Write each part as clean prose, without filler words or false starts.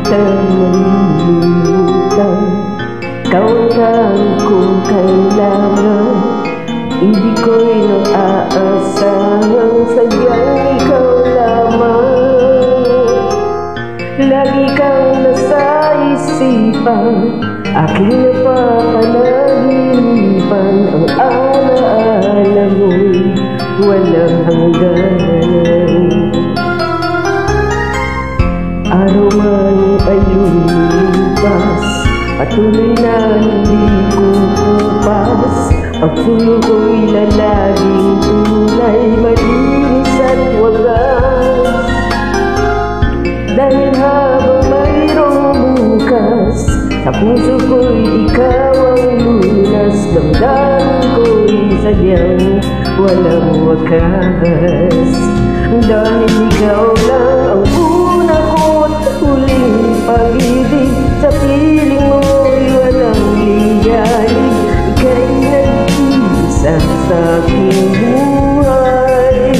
kita malilimutan. Ikaw lang kung kailangan, hindi ko'y nag-aasahan, sadyang ikaw lamang. Lagi kang nasa isipan, aking napapanaginipan. Ang alaala mo'y walang hanggan. Araw man ay lumilipas, patuloy na hindi kukupas. Ang puso ko'y lalaging tunay, malinis at wagas. Dahil habang mayroong bukas, sa puso ko'y ikaw ang lunas. Damdamin ko'y sadyang walang wakas. Dahil ikaw lang ang una ko't huling pag-ibig, sa piling mo'y walang ligalig. Ika'y nag-iisa sa aking buhay.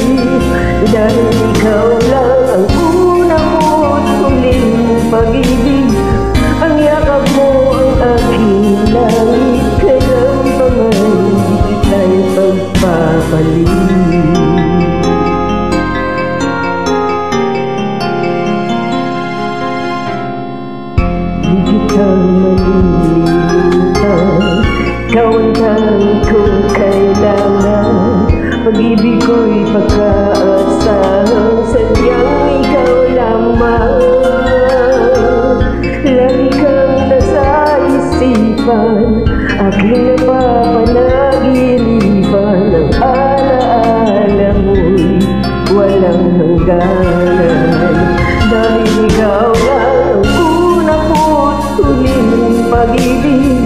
Dahil ikaw lang ang una ko't huling pag-ibig, ang yakap mo ang aking langit. Kailan pa man di kita'y pagpapalik. Di kita malilimutan, ikaw ang tanging kong kailangan. Pag-ibig ko'y pagkaasahan, sadyang ikaw lamang. Lagi kang nasa isipan, aking napapanaginipan. Ang alaala mo'y walang hangganan. Dahil ikaw lang ang una ko't huling pag-ibig,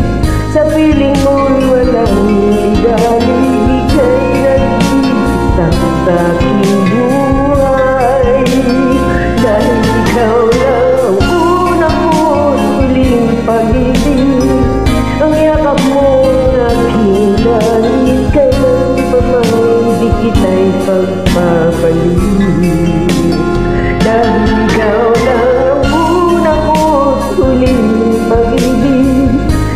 sa piling mo'y walang ligalig. Ika'y nag-iisa sa aking buhay. Dahil ikaw lang ang una ko't huling pag-ibig, ang yakap mo ang aking langit. Kailan pa man di kita'y pagpapalik. Dahil ikaw lang ang una ko't huling pag-ibig,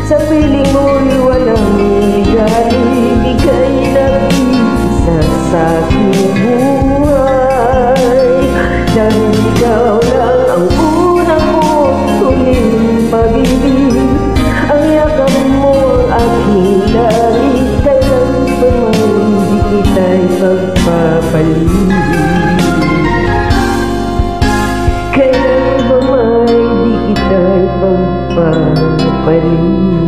sa piling mo'y walang ligalig. Ika'y nag-iisa sa aking buhay. Dahil ikaw lang ang una ko't huling pag-ibig, ang yakap mo ang aking langit. Kailan pa man di kita'y pagpapalik. Kailan ba may di kita'y pagpapalik.